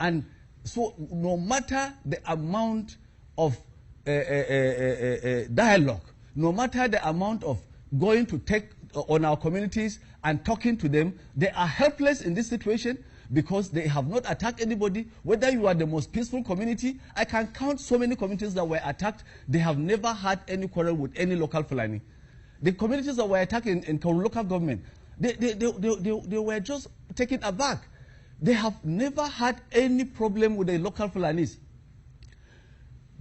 And so no matter the amount of dialogue, no matter the amount of going to take on our communities and talking to them, they are helpless in this situation because they have not attacked anybody. Whether you are the most peaceful community, I can count so many communities that were attacked. They have never had any quarrel with any local Fulani. The communities that were attacked in local government, they were just taken aback. They have never had any problem with the local Fulanis.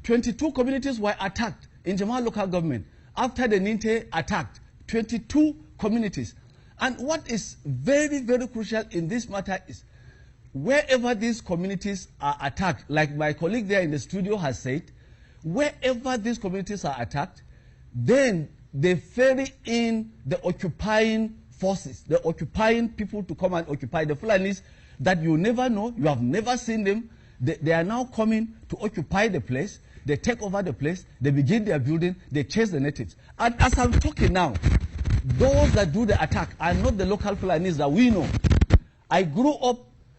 22 communities were attacked in Jamal local government. After the Ninte attacked, 22 communities. And what is very, very crucial in this matter is wherever these communities are attacked, like my colleague there in the studio has said, wherever these communities are attacked, then they ferry in the occupying forces, the occupying people to come and occupy. The Fulanis that you never know, you have never seen them, they are now coming to occupy the place. They take over the place, they begin their building, they chase the natives. And as I'm talking now, those that do the attack are not the local Fulanis that we know. I grew up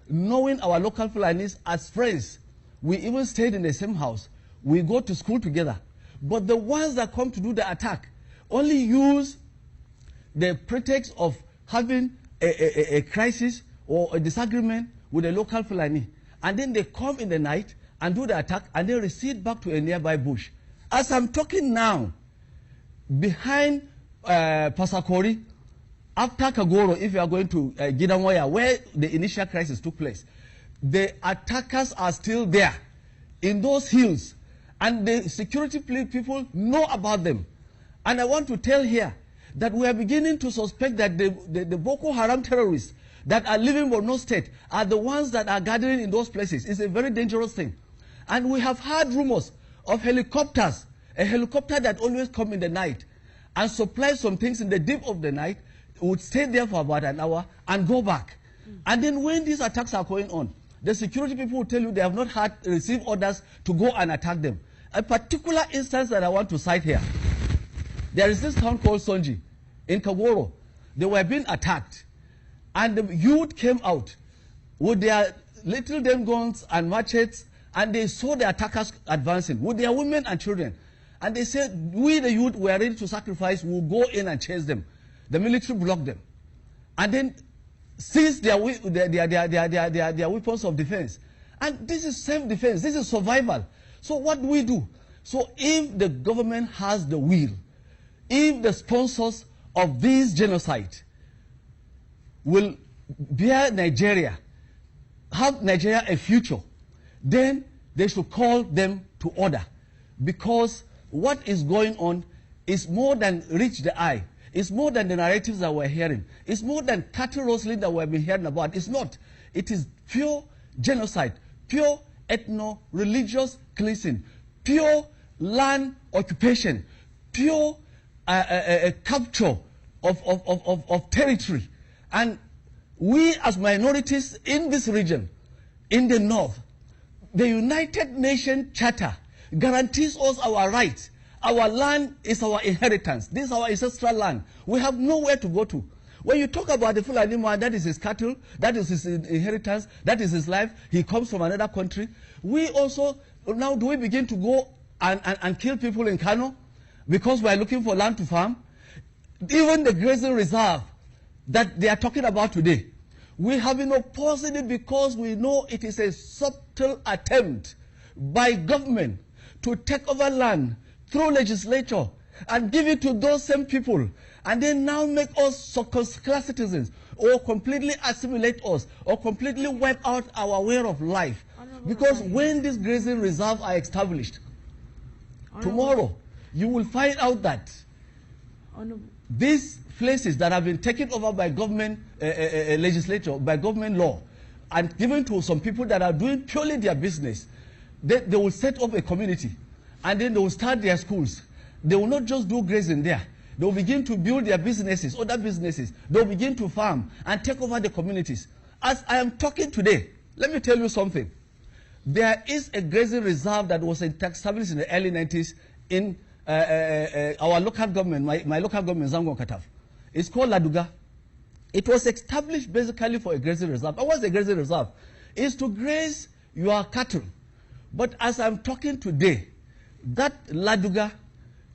knowing our local Fulanis as friends. We even stayed in the same house. We go to school together. But the ones that come to do the attack only use the pretext of having a crisis or a disagreement with a local Fulani. And then they come in the night and do the attack and then recede back to a nearby bush. As I'm talking now, behind Pasakori, after Kagoro, if you are going to Gidamoya, where the initial crisis took place, the attackers are still there in those hills. And the security people know about them. And I want to tell here that we are beginning to suspect that the Boko Haram terrorists that are living in Borno State are the ones that are gathering in those places. It's a very dangerous thing. And we have heard rumors of helicopters, a helicopter that always comes in the night and supplies some things in the deep of the night, would stay there for about an hour and go back. And then when these attacks are going on, the security people will tell you they have not received orders to go and attack them. A particular instance that I want to cite here, there is this town called Sonji in Kagoro. They were being attacked. And the youth came out with their little damn guns and machetes, and they saw the attackers advancing with their women and children. And they said, we the youth were ready to sacrifice, we'll go in and chase them. The military blocked them. And then seized their weapons of defense. And this is self-defense, this is survival. So what do we do? So if the government has the will, if the sponsors of this genocide will bear Nigeria, have Nigeria a future, then they should call them to order. Because what is going on is more than reach the eye. It's more than the narratives that we're hearing. It's more than cattle rustling that we've been hearing about. It's not. It is pure genocide, pure ethno-religious cleansing, pure land occupation, pure capture of territory. And we as minorities in this region, in the north, the United Nations Charter guarantees us our rights. Our land is our inheritance. This is our ancestral land. We have nowhere to go to. When you talk about the Fulani man, that is his cattle, that is his inheritance, that is his life. He comes from another country. We also, now do we begin to go and kill people in Kano because we are looking for land to farm? Even the grazing reserve that they are talking about today, we have been opposing it because we know it is a subtle attempt by government to take over land through legislature and give it to those same people, and then now make us second-class citizens, or completely assimilate us, or completely wipe out our way of life. Because when these grazing reserves are established, tomorrow you will find out that these places that have been taken over by government legislature, by government law, and given to some people that are doing purely their business, they will set up a community, and then they will start their schools. They will not just do grazing there. They will begin to build their businesses, other businesses. They will begin to farm and take over the communities. As I am talking today, let me tell you something. There is a grazing reserve that was established in the early 90s in our local government, my local government, Zangon Kataf. It's called Laduga. It was established basically for a grazing reserve. And what's a grazing reserve? It's to graze your cattle. But as I'm talking today, that Laduga,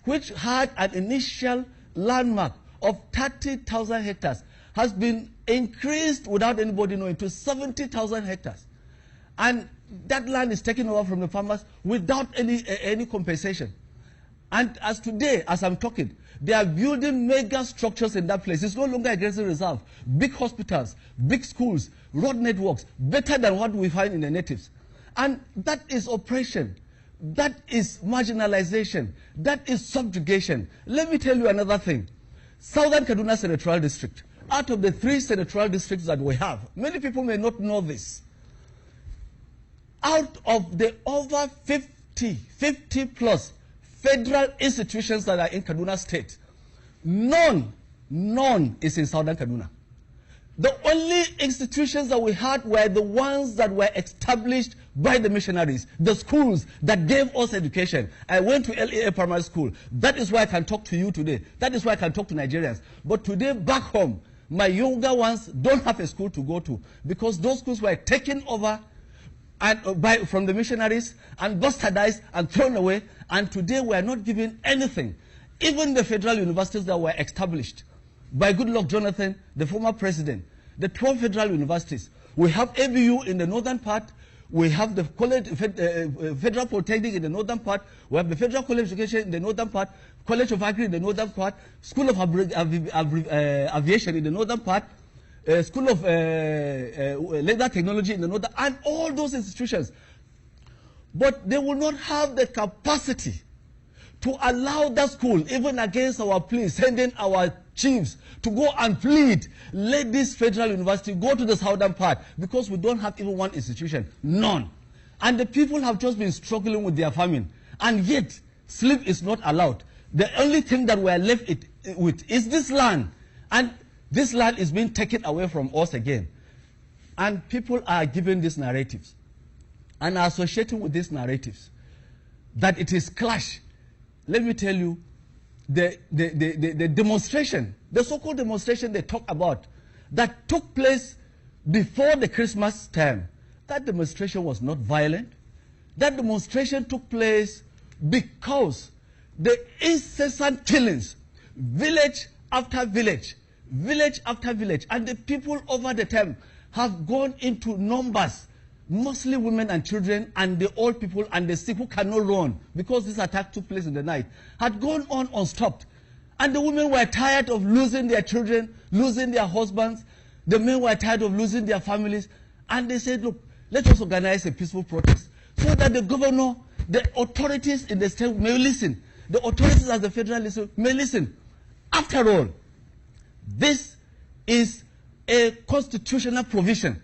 which had an initial landmark of 30,000 hectares, has been increased without anybody knowing to 70,000 hectares. And that land is taken over from the farmers without any compensation. And as today, as I'm talking, they are building mega structures in that place. It's no longer a grazing reserve. Big hospitals, big schools, road networks, better than what we find in the natives. And that is oppression. That is marginalization. That is subjugation. Let me tell you another thing. Southern Kaduna Senatorial District, out of the 3 senatorial districts that we have, many people may not know this. Out of the over 50 plus federal institutions that are in Kaduna State, none is in Southern Kaduna. The only institutions that we had were the ones that were established by the missionaries, the schools that gave us education. I went to LEA Primary School. That is why I can talk to you today. That is why I can talk to Nigerians. But today, back home, my younger ones don't have a school to go to because those schools were taken over and, from the missionaries and bastardized and thrown away. And today, we are not given anything. Even the federal universities that were established by Goodluck Jonathan, the former president, the 12 federal universities. We have ABU in the northern part. We have the college, Federal Polytechnic in the northern part. We have the Federal College of Education in the northern part, College of Agri in the northern part, School of Aviation in the northern part, School of Laser Technology in the northern, and all those institutions. But they will not have the capacity to allow that school, even against our pleas, sending our chiefs to go and plead, let this federal university go to the southern part, because we don't have even one institution, none. And the people have just been struggling with their famine, and yet sleep is not allowed. The only thing that we are left with is this land, and this land is being taken away from us again. And people are given these narratives, and are associating with these narratives, that it is clash. Let me tell you, the demonstration, the so-called demonstration they talk about, that took place before the Christmas time, that demonstration was not violent. That demonstration took place because the incessant killings, village after village, village after village, and the people over the time have gone into numbers, mostly women and children and the old people and the sick who cannot run because this attack took place in the night, had gone on unstopped. And the women were tired of losing their children, losing their husbands. The men were tired of losing their families. And they said, look, let us organize a peaceful protest so that the governor, the authorities in the state may listen. The authorities at the federal level may listen. After all, this is a constitutional provision.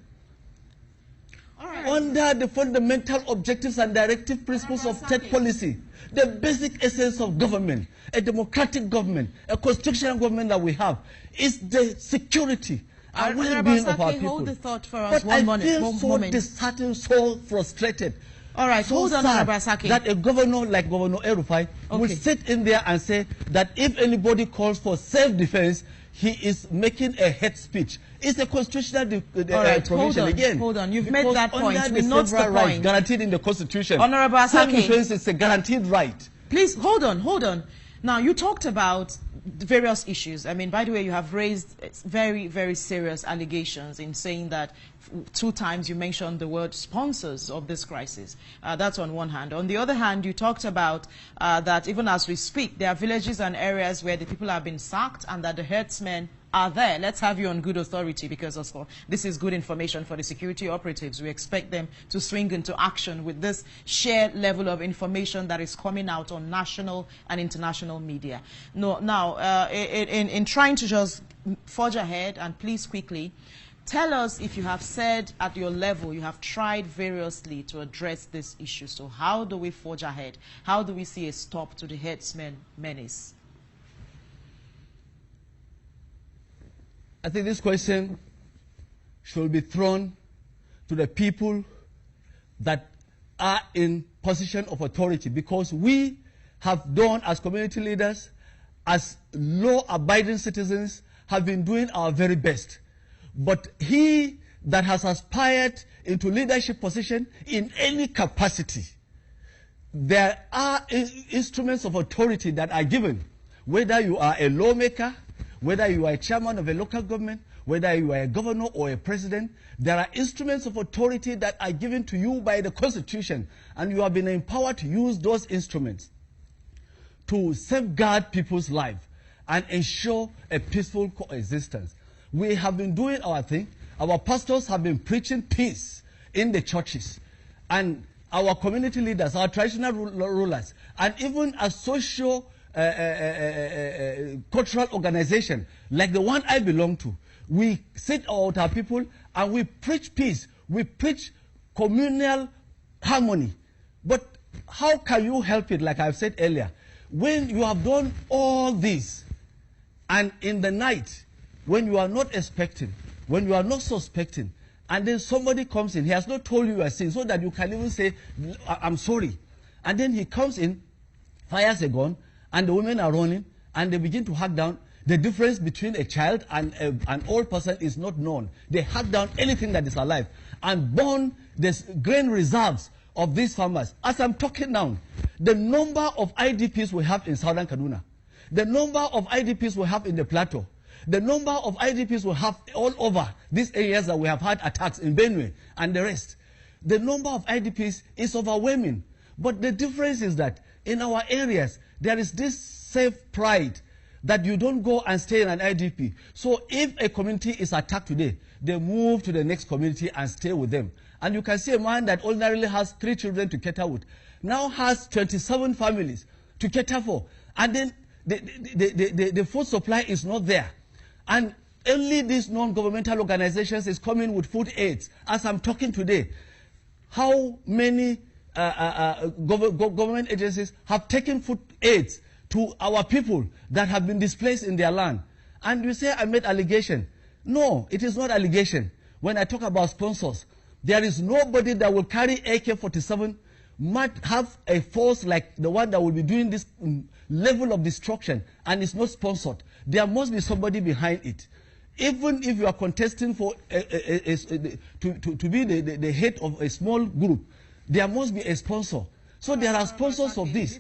Under the fundamental objectives and directive principles of state policy, the basic essence of government, a democratic government, a constitutional government that we have, is the security and well-being of our people. Hold the thought for us. But I feel so disheartened, so frustrated. All right, so hold on, Arabasaki. That a governor like Governor El-Rufai will sit in there and say that if anybody calls for self-defense, he is making a hate speech. It's a constitutional provision again. Hold on, you've made that point. We note the point guaranteed in the Constitution. Honorable Asaki, self-defense is a guaranteed right. Please hold on. Now you talked about various issues. I mean, by the way, you have raised very, very serious allegations in saying that 2 times you mentioned the word sponsors of this crisis. That's on one hand. On the other hand, you talked about that even as we speak, there are villages and areas where the people have been sacked and that the herdsmen are there. Let's have you on good authority, because of course this is good information for the security operatives. We expect them to swing into action with this sheer level of information that is coming out on national and international media. Now, in trying to just forge ahead, and please quickly, tell us if you have said at your level you have tried variously to address this issue. So how do we forge ahead? How do we see a stop to the herdsmen menace? I think this question should be thrown to the people that are in position of authority, because we have done, as community leaders, as law-abiding citizens, have been doing our very best. But he that has aspired into leadership position in any capacity, there are instruments of authority that are given, whether you are a lawmaker, whether you are a chairman of a local government, whether you are a governor or a president. There are instruments of authority that are given to you by the Constitution, and you have been empowered to use those instruments to safeguard people's life and ensure a peaceful coexistence. We have been doing our thing. Our pastors have been preaching peace in the churches, and our community leaders, our traditional rulers, and even a social cultural organization like the one I belong to, we sit out our people and we preach peace. We preach communal harmony. But how can you help it, like I've said earlier, when you have done all this and in the night, when you are not expecting, when you are not suspecting, and then somebody comes in, he has not told you you are sin, so that you can even say, I'm sorry. And then he comes in, fires a gun, and the women are running, and they begin to hack down. The difference between a child and an old person is not known. They hack down anything that is alive and burn the grain reserves of these farmers. As I'm talking now, the number of IDPs we have in southern Kaduna, the number of IDPs we have in the plateau, the number of IDPs we have all over these areas that we have had attacks in Benue and the rest, the number of IDPs is overwhelming. But the difference is that in our areas, there is this safe pride that you don't go and stay in an IDP. So if a community is attacked today, they move to the next community and stay with them. And you can see a man that ordinarily has 3 children to cater with, now has 27 families to cater for. And then the food supply is not there. And only these non-governmental organizations is coming with food aids. As I'm talking today, how many government agencies have taken food aids to our people that have been displaced in their land? And you say I made allegation. No, it is not allegation. When I talk about sponsors, there is nobody that will carry AK-47, might have a force like the one that will be doing this level of destruction, and it's not sponsored. There must be somebody behind it. Even if you are contesting for to be the head of a small group, there must be a sponsor. So there are sponsors of this.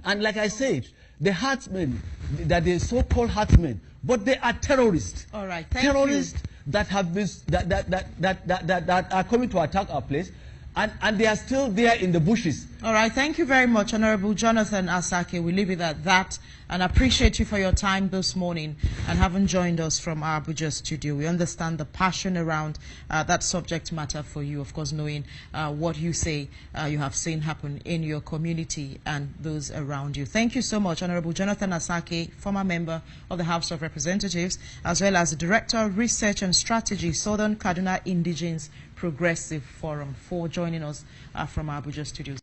And like I said, the herdsmen, that they so-called herdsmen, but they are terrorists. All right, terrorists that have been that are coming to attack our place, and they are still there in the bushes. All right, thank you very much, Honorable Jonathan Asake. We leave it at that, and appreciate you for your time this morning and having joined us from our Abuja studio. We understand the passion around that subject matter for you, of course, knowing what you say you have seen happen in your community and those around you. Thank you so much, Honorable Jonathan Asake, former member of the House of Representatives, as well as the Director of Research and Strategy, Southern Kaduna Indigenes Progressive Forum, for joining us from our Abuja studios.